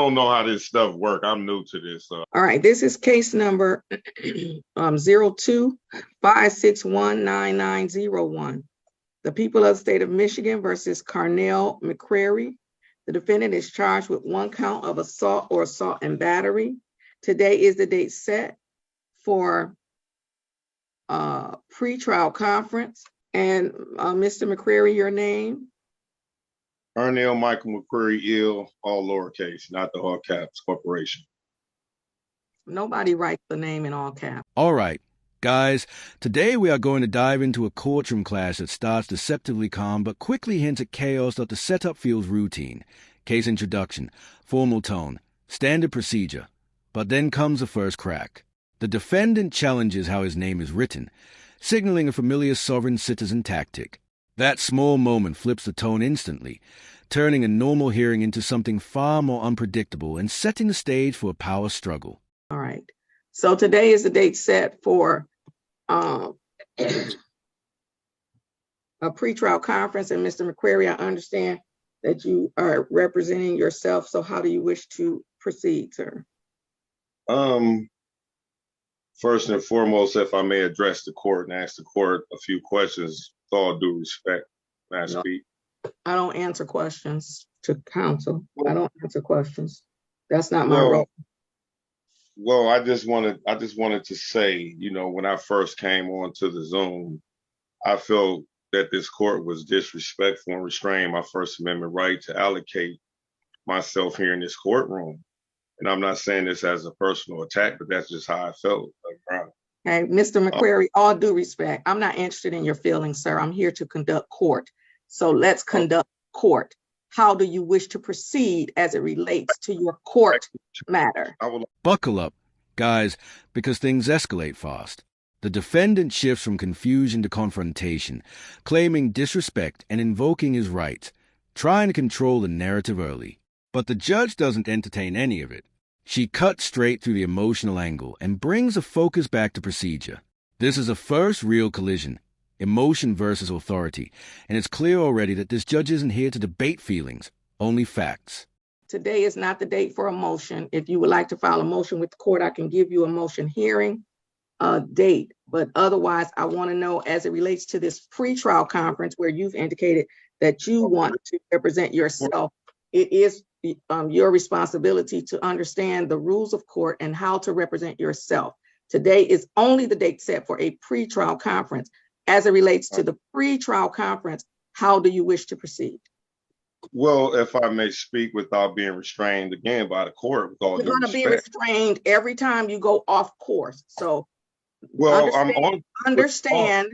don't know how this stuff works. I'm new to this. So. All right, this is case number 02-561-9901. The people of the state of Michigan versus Carnell McCrary. The defendant is charged with 1 count of assault or assault and battery. Today is the date set for pre-trial conference. And Mr. McCrary, your name? Carnell Michael McCrary, ill, all lowercase, not the all caps corporation. Nobody writes the name in all caps. All right, guys, today we are going to dive into a courtroom class that starts deceptively calm but quickly hints at chaos that the setup feels routine. Case introduction, formal tone, standard procedure. But then comes the first crack. The defendant challenges how his name is written, signaling a familiar sovereign citizen tactic. That small moment flips the tone instantly, turning a normal hearing into something far more unpredictable and setting the stage for a power struggle. All right. So today is the date set for a pretrial conference. And Mr. McCrary, I understand that you are representing yourself. So how do you wish to proceed, sir? First and foremost, if I may address the court and ask the court a few questions, with all due respect, may I speak? I don't answer questions to counsel. I don't answer questions. That's not my role. Well, I just wanted to say, you know, when I first came onto the Zoom, I felt that this court was disrespectful and restrained my First Amendment right to allocate myself here in this courtroom. And I'm not saying this as a personal attack, but that's just how I felt. Okay, Mr. McCrary, all due respect, I'm not interested in your feelings, sir. I'm here to conduct court. So let's conduct court. How do you wish to proceed as it relates to your court matter? Buckle up, guys, because things escalate fast. The defendant shifts from confusion to confrontation, claiming disrespect and invoking his rights, trying to control the narrative early. But the judge doesn't entertain any of it. She cuts straight through the emotional angle and brings the focus back to procedure. This is a first real collision, emotion versus authority, and it's clear already that this judge isn't here to debate feelings, only facts. Today is not the date for a motion. If you would like to file a motion with the court, I can give you a motion hearing date. But otherwise, I want to know as it relates to this pretrial conference where you've indicated that you want to represent yourself. It is your responsibility to understand the rules of court and how to represent yourself. Today is only the date set for a pretrial conference. As it relates to the pretrial conference, how do you wish to proceed? Well, if I may speak without being restrained again by the court. You're going to be restrained every time you go off course. So well, understand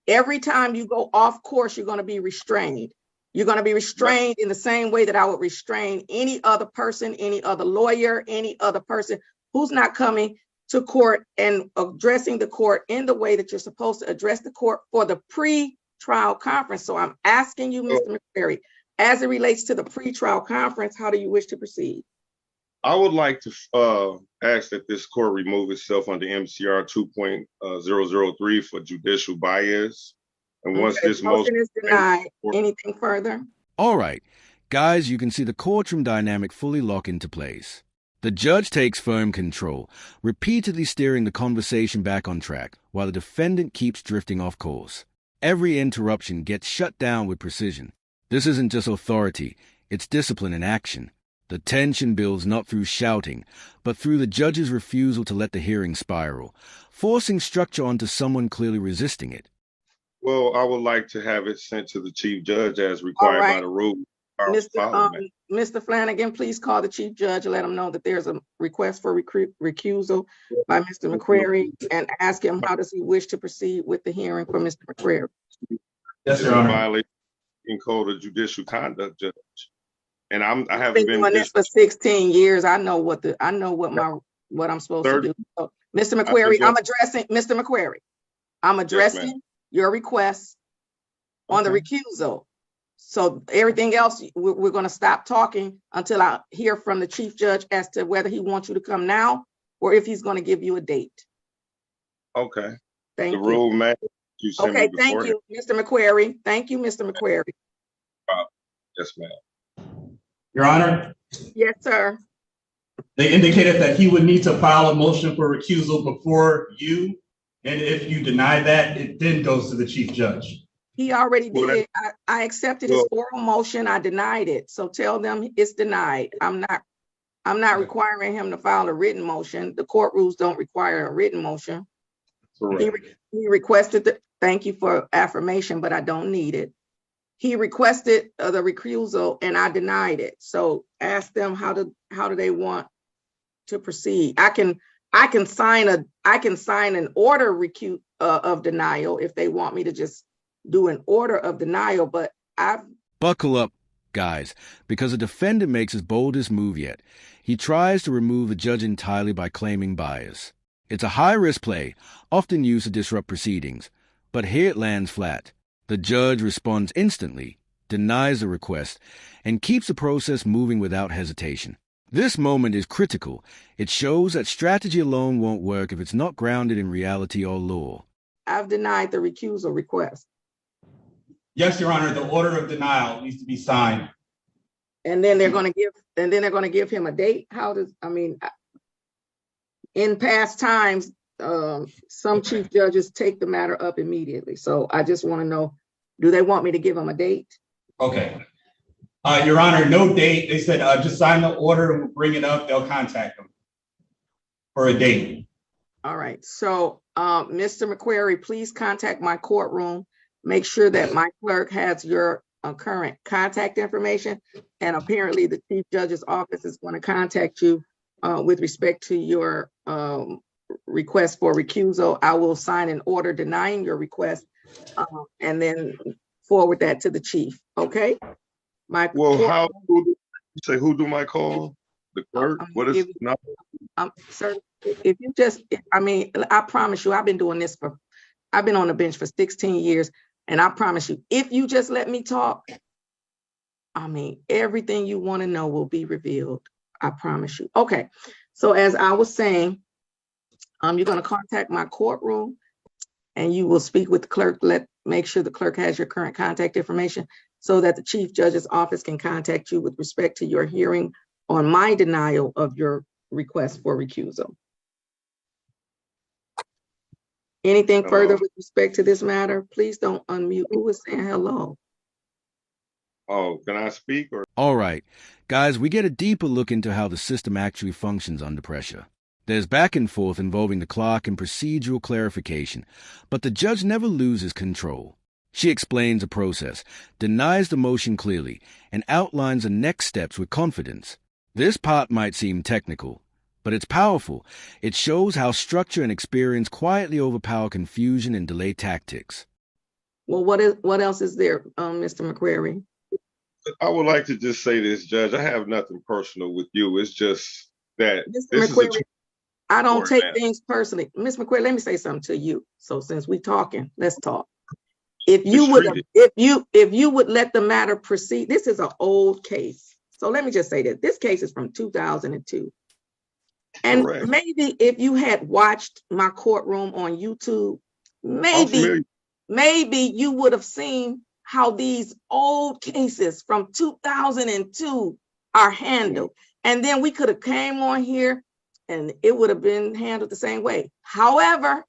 every time you go off course, you're going to be restrained. You're going to be restrained in the same way that I would restrain any other person, any other lawyer, any other person who's not coming to court and addressing the court in the way that you're supposed to address the court for the pre-trial conference. So I'm asking you, Mr. McCrary, as it relates to the pre-trial conference, how do you wish to proceed? I would like to ask that this court remove itself under MCR 2.003 for judicial bias. And once this motion is denied, anything further? All right, guys, you can see the courtroom dynamic fully lock into place. The judge takes firm control, repeatedly steering the conversation back on track, while the defendant keeps drifting off course. Every interruption gets shut down with precision. This isn't just authority, it's discipline in action. The tension builds not through shouting, but through the judge's refusal to let the hearing spiral, forcing structure onto someone clearly resisting it. Well, I would like to have it sent to the chief judge as required by the rule. Mr. Flanagan, please call the chief judge and let him know that there's a request for recusal by Mr. McCrary and ask him how does he wish to proceed with the hearing for Mr. McCrary. Yes, Your Honor. Violation code of judicial conduct, judge. And I haven't been doing this for 16 years. I know what I'm supposed to do. So, Mr. McCrary, I'm addressing your request on the recusal. So everything else, we're going to stop talking until I hear from the chief judge as to whether he wants you to come now or if he's going to give you a date. Okay. Thank you. The rule, man. Okay, thank you, Mr. McCrary. Thank you, Mr. McCrary. Yes, ma'am. Your Honor? Yes, sir. They indicated that he would need to file a motion for recusal before you, and if you deny that, it then goes to the chief judge. He already Well, did. I accepted his oral motion. I denied it. So tell them it's denied. I'm not requiring him to file a written motion. The court rules don't require a written motion. He requested thank you for affirmation, but I don't need it. He requested the recusal and I denied it. So ask them how do they want to proceed. I can sign an order of denial if they want me to just do an order of denial, but Buckle up, guys, because the defendant makes his boldest move yet. He tries to remove the judge entirely by claiming bias. It's a high-risk play, often used to disrupt proceedings, but here it lands flat. The judge responds instantly, denies the request, and keeps the process moving without hesitation. This moment is critical. It shows that strategy alone won't work if it's not grounded in reality or law. I've denied the recusal request. Yes, Your Honor, the order of denial needs to be signed. And then they're going to give him a date. In past times, some chief judges take the matter up immediately. So I just want to know, do they want me to give them a date? Okay. Your Honor, no date. They said just sign the order and we'll bring it up. They'll contact them for a date. All right. So, Mr. McQuarrie, please contact my courtroom. Make sure that my clerk has your current contact information. And apparently the chief judge's office is going to contact you with respect to your request for recusal. I will sign an order denying your request and then forward that to the chief. Okay. Who do I call? The clerk? What is not? Sir, if you just, I promise you, I've been on the bench for 16 years. And I promise you, if you just let me talk, everything you want to know will be revealed. I promise you. Okay. So as I was saying, you're going to contact my courtroom and you will speak with the clerk. Make sure the clerk has your current contact information so that the chief judge's office can contact you with respect to your hearing on my denial of your request for recusal. Anything further with respect to this matter? Please don't unmute. Who is saying hello? Oh, can I speak? All right, guys, we get a deeper look into how the system actually functions under pressure. There's back and forth involving the clerk and procedural clarification, but the judge never loses control. She explains the process, denies the motion clearly, and outlines the next steps with confidence. This part might seem technical, but it's powerful. It shows how structure and experience quietly overpower confusion and delay tactics. Well, what else is there, Mr. McQuarrie? I would like to just say this, Judge. I have nothing personal with you. It's just that Mr. McQuarrie, I don't take things personally. Ms. McQuarrie, let me say something to you. So since we're talking, let's talk. If you would let the matter proceed, this is an old case. So let me just say that this case is from 2002. And maybe if you had watched my courtroom on YouTube, maybe you would have seen how these old cases from 2002 are handled. And then we could have came on here and it would have been handled the same way. However,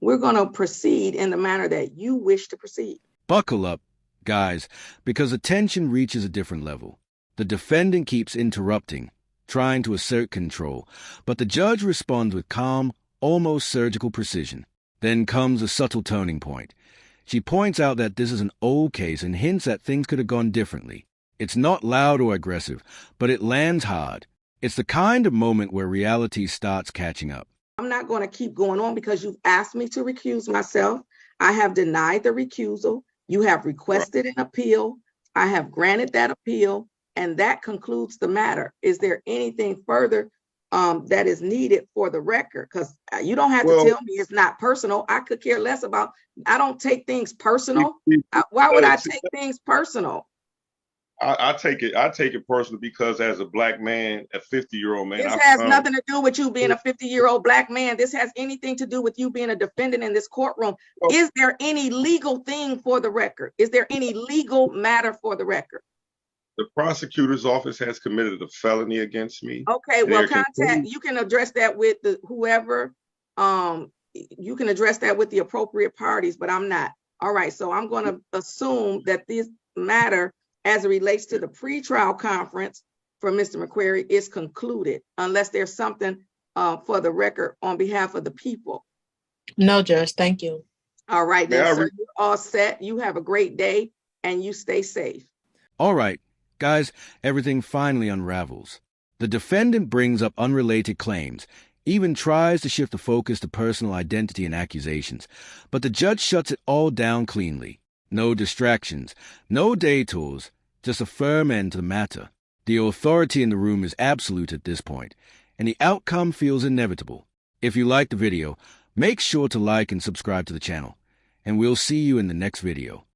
we're going to proceed in the manner that you wish to proceed. Buckle up, guys, because the tension reaches a different level. The defendant keeps interrupting, trying to assert control, but the judge responds with calm, almost surgical precision. Then comes a subtle turning point. She points out that this is an old case and hints that things could have gone differently. It's not loud or aggressive, but it lands hard. It's the kind of moment where reality starts catching up. I'm not going to keep going on because you've asked me to recuse myself. I have denied the recusal. You have requested an appeal. I have granted that appeal, and that concludes the matter. Is there anything further that is needed for the record? Because you don't have to tell me it's not personal. I could care less about, I don't take things personal. Why would I take things personal? I take it personal because as a black man, a 50-year-old man. This has nothing to do with you being a 50-year-old black man. This has anything to do with you being a defendant in this courtroom. Is there any legal thing for the record? Is there any legal matter for the record? The prosecutor's office has committed a felony against me. Okay, and well, they're concluding- you can address that with the whoever, you can address that with the appropriate parties, but I'm not. All right, so I'm gonna assume that this matter, as it relates to the pretrial conference for Mr. McQuarrie, is concluded, unless there's something for the record on behalf of the people. No, Judge, thank you. All right, May I then, sir, you're all set. You have a great day, and you stay safe. All right, guys, everything finally unravels. The defendant brings up unrelated claims, even tries to shift the focus to personal identity and accusations, but the judge shuts it all down cleanly. No distractions, no detours, just a firm end to the matter. The authority in the room is absolute at this point, and the outcome feels inevitable. If you liked the video, make sure to like and subscribe to the channel, and we'll see you in the next video.